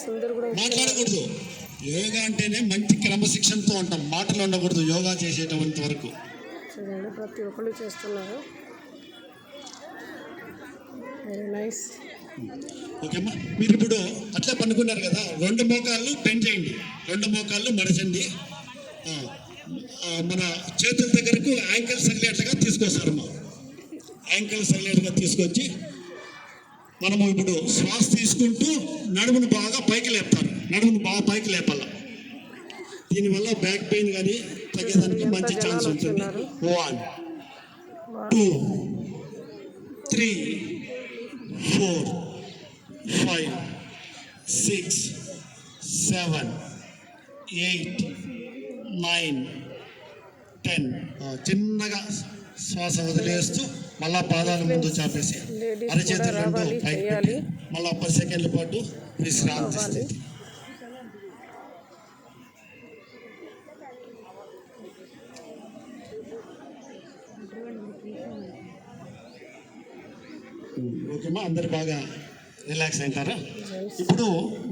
సుందర్ కూడా మాట్లాడకూడదు. యోగా అంటేనే మంచి క్రమశిక్షణతో ఉంటాం, మాటలు ఉండకూడదు యోగా చేసేటంత వరకు. చూడండి ప్రతి ఒక్కళ్ళు చేస్తున్నారు. Very nice. ఓకేమ్మా, మీరు ఇప్పుడు అట్లా పనుకున్నారు కదా, రెండు మోకాళ్ళు బెండ్ చేయండి, రెండు మోకాళ్ళు మడచండి. మన చేతుల దగ్గరకు యాంకిల్ సరిలేట్లుగా తీసుకొస్తారమ్మా. యాంకిల్ సరిలేట్గా తీసుకొచ్చి మనము ఇప్పుడు శ్వాస తీసుకుంటూ నడుమును బాగా పైకి లేపుతారు, నడుమును బాగా పైకి లేపాల. దీనివల్ల బ్యాక్ పెయిన్ కానీ తగ్గేదానికి మంచి ఛాన్స్ ఉంటుంది. 1 2 3 4 5 6 7 8 9 10. చిన్నగా శ్వాస వదిలేస్తూ మళ్ళా పాదాలు ముందు చాపేసి అరచేతులు రెండు పైకి పెట్టి మళ్ళీ 10 సెకండ్ల పాటు విశ్రాంతి స్థితి. ఓకేమా, అందరు బాగా రిలాక్స్ అవుతారా? ఇప్పుడు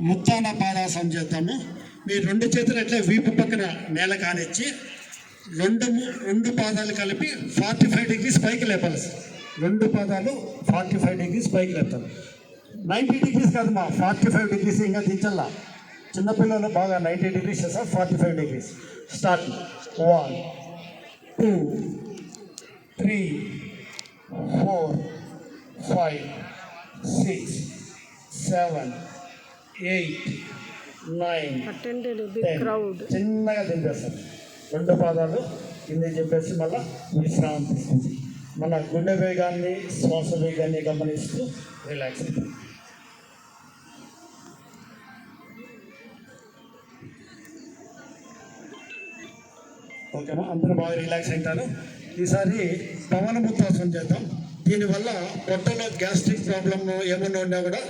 ముత్తాన పాదాసనం చేద్దాము. మీ రెండు చేతులు అట్లా వీపు పక్కన నేల కానిచ్చి రెండు పాదాలు కలిపి 45 డిగ్రీస్ పైకి లేపాలి. రెండు పాదాలు 45 డిగ్రీస్ పైకి లేపుతారు. 90 డిగ్రీస్ కాదమ్మా, 45 డిగ్రీస్. ఇంకా దించల్లా, చిన్నపిల్లలు బాగా 90 డిగ్రీస్ చేస్తారు. 45 డిగ్రీస్ స్టార్ట్. 1 2 3 4 5 6 7 8 9 10. చిన్నగా దింపేస్తారు. రెండు పాదాలు కింద చెప్పేసి మళ్ళీ విశ్రాంతి స్థితి. మన గుండె వేగాన్ని, శ్వాస వేగాన్ని గమనిస్తూ రిలాక్స్ అవుతాం. ఓకేనా, అందరూ బాగా రిలాక్స్ అవుతారు. ఈసారి పవన ముత్తాసనం చేద్దాం. దీనివల్ల పొట్టలో గ్యాస్ట్రిక్ ప్రాబ్లం ఏమన్నా ఉన్నా కూడా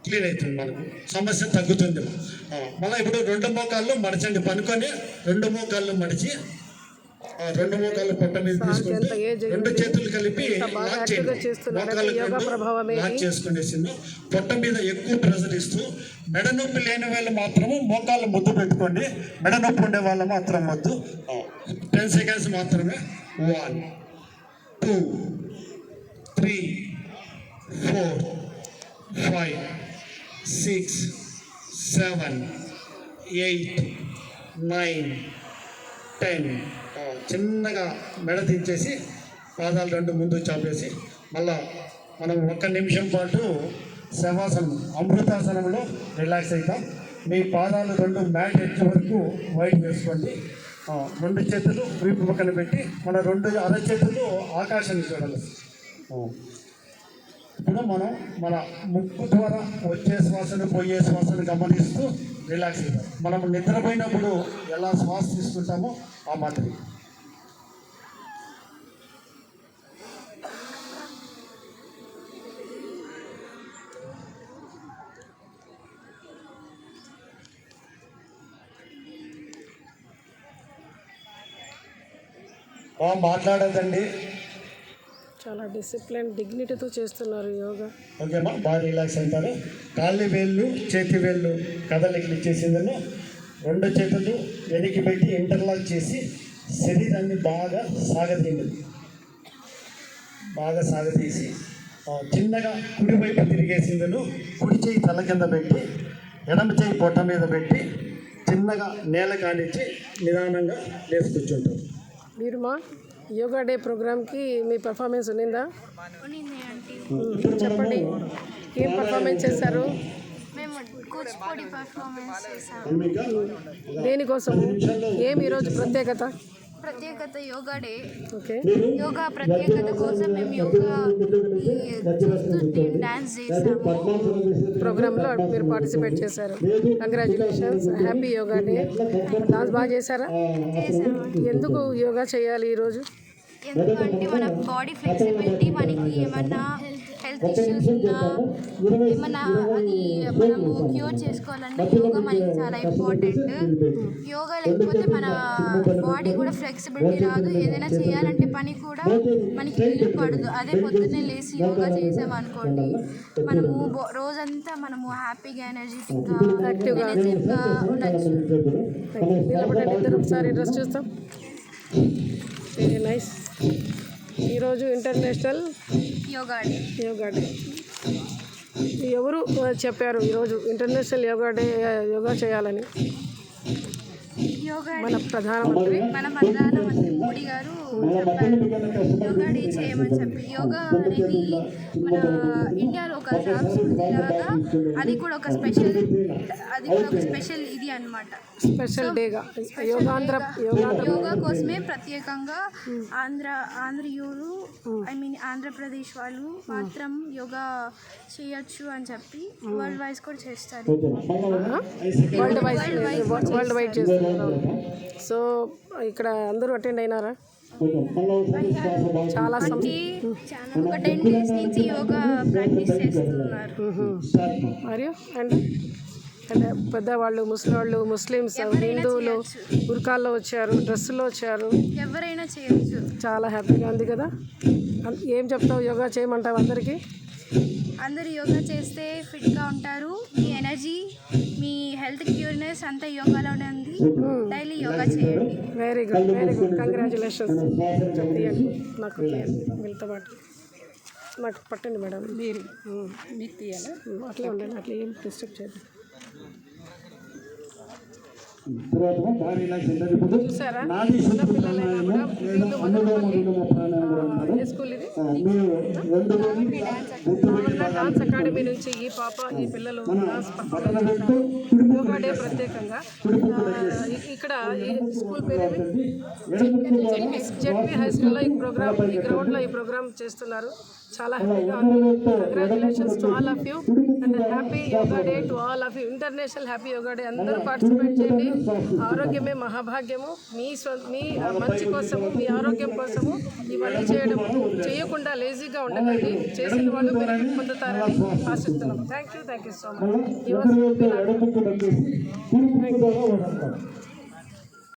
క్లీన్ అవుతుంది, మనకు సమస్య తగ్గుతుంది. మళ్ళీ ఇప్పుడు రెండు మోకాళ్ళు మడచండి, పనుకొని రెండు మోకాళ్ళు మడిచి రెండు మోకాళ్ళు పొట్ట మీద తీసుకుంటూ రెండు చేతులు కలిపి లాక్ చేయండి. మోకాళ్ళు లాక్ చేసుకునేసింది. పొట్ట మీద ఎక్కువ ప్రెషర్ ఇస్తూ, మెడ నొప్పి లేని వాళ్ళు మాత్రము మోకాళ్ళు ముద్దు పెట్టుకోండి, మెడ నొప్పి ఉండే వాళ్ళు మాత్రం వద్దు. 10 సెకండ్స్ మాత్రమే. 1 2 3 4 5 6 7 8 9 10. చిన్నగా మెడ దించేసి పాదాలు రెండు ముందు చాపేసి మళ్ళా మనం 1 నిమిషం పాటు శవాసనం, అమృతాసనంలో రిలాక్స్ అవుతాం. మీ పాదాలు రెండు మ్యాట్ ఎడ్జ్ వరకు వైట్ వేసుకోండి. రెండు చేతులు వీపు పక్కన పెట్టి మన రెండు అరచేతులు ఆకాశాన్ని చూడాలి. ఇప్పుడు మనం మన ముక్కు ద్వారా వచ్చే శ్వాసను పోయే శ్వాసను గమనిస్తూ రిలాక్స్ అవుతాం. మనం నిద్రపోయినప్పుడు ఎలా శ్వాస తీసుకుంటామో ఆ మాదిరి. మాట్లాడదండి, చాలా డిసిప్లిన్ డిగ్నిటీతో చేస్తున్నారు యోగా. ఓకేమ్మా, బాగా రిలాక్స్ అవుతారు. కాళ్ళు వేళ్ళు చేతి వేళ్ళు కదలికలు ఇచ్చేసిందని రెండు చేతులు వెనక్కి పెట్టి ఇంటర్లాక్ చేసి శరీరాన్ని బాగా సాగదీసి చిన్నగా కుడివైపు తిరిగేసిందను కుడి చేయి తల కింద పెట్టి ఎడమ చేయి పొట్ట మీద పెట్టి చిన్నగా నేల కానిచ్చి నిదానంగా లేచి కూర్చుంటారు. మీరు మా యోగా డే ప్రోగ్రామ్కి మీ పర్ఫార్మెన్స్ ఉన్నిందా? చెప్పండి, ఏం పర్ఫార్మెన్స్ చేశారు? దేనికోసం, ఏమి ఈరోజు ప్రత్యేకత యోగా డే. ఓకే, యోగా ప్రత్యేకత కోసం మేము యోగా డాన్స్ చేసాము. ప్రోగ్రాంలో మీరు పార్టిసిపేట్ చేశారు. Congratulations, happy yoga day. Dance బాగా చేశారా? ఎందుకు యోగా చేయాలి ఈరోజు? ఎందుకంటే మన బాడీ ఫ్లెక్సిబిలిటీ, మనకి ఏమన్నా హెల్త్ ఇష్యూస్ ఉన్నా ఏమన్నా అది మనము క్యూర్ చేసుకోవాలంటే యోగా మనకి చాలా ఇంపార్టెంట్. యోగా లేకపోతే మన బాడీ కూడా ఫ్లెక్సిబిలిటీ రాదు, ఏదైనా చేయాలంటే పని కూడా మనకి ఇల్లు పడదు. అదే పొద్దున్నే లేచి యోగా చేసామనుకోండి మనము రోజంతా మనము హ్యాపీగా ఎనర్జెటిక్గా ఎనర్జెటిక్గా ఉండొచ్చు. నిలబడండి ఇద్దరు ఒకసారి డ్రెస్ చూస్తాం. Very nice. ఈరోజు ఇంటర్నేషనల్ యోగా డే. ఎవరు చెప్పారు ఈరోజు ఇంటర్నేషనల్ యోగా చేయాలని? మన ప్రధానమంత్రి మోడీ గారు చెప్పారు యోగా డే చేయమని చెప్పి. యోగా అనేది మన ఇండియాలో ఒక సంస్కృతి లాగా, అది కూడా ఒక స్పెషల్ ఇది అన్నమాట. స్పెషల్ డేగా యోగా కోసమే ప్రత్యేకంగా ఆంధ్రయూరు ఆంధ్రప్రదేశ్ వాళ్ళు మాత్రం యోగా చేయొచ్చు అని చెప్పి వరల్డ్ వైజ్ కూడా చేస్తారు. వరల్డ్ వైడ్ చేస్తున్నారు. సో ఇక్కడ అందరూ అటెండ్ అయినారా? చాలా ఒక 10 days నుంచి యోగా ప్రాక్టీస్ చేస్తున్నారు. మరియు అండ్ పెద్దవాళ్ళు, ముసలివాళ్ళు, ముస్లిమ్స్, హిందువులు బుర్కాల్లో వచ్చారు, డ్రెస్సులో వచ్చారు, ఎవరైనా చేయొచ్చు. చాలా హ్యాపీగా ఉంది కదా. ఏం చెప్తావు? యోగా చేయమంటావు అందరికీ? అందరూ యోగా చేస్తే ఫిట్గా ఉంటారు. మీ ఎనర్జీ, మీ హెల్త్ క్యూర్నెస్ అంతా యోగాలోనే ఉంది. డైలీ యోగా చేయండి. Very good, very good. Congratulations. నాకు వీళ్ళతో పాటు నాకు పట్టండి మేడం. మీకు తీయాలా? అట్లే ఉండండి, అట్లా ఏం డిస్టర్బ్ చేయదు. చూసారా? చిన్న పిల్లలైనా కూడా ఏ స్కూల్ ఇది? డాన్స్ అకాడమీ నుంచి ఈ పిల్లలు డాన్స్ పర్ఫార్మెన్స్ చేస్తారు. యోగా డే ప్రత్యేకంగా ఇక్కడ ఈ స్కూల్ పేరు జెడ్పీ హై స్కూల్లో ఈ గ్రౌండ్లో ఈ ప్రోగ్రామ్ చేస్తున్నారు. చాలా హ్యాపీగా ఉంది. Congratulations to all of you and happy yoga day to all of you. International happy yoga day. అందరూ పార్టిసిపేట్ చేయండి. ఆరోగ్యమే మహాభాగ్యము. మీ మంచి కోసము, మీ ఆరోగ్యం కోసము ఇవన్నీ చేయకుండా లేజీగా ఉండకండి. చేసిన వాళ్ళు బెనిఫిట్ పొందుతారని ఆశిస్తున్నాం. Thank you so much.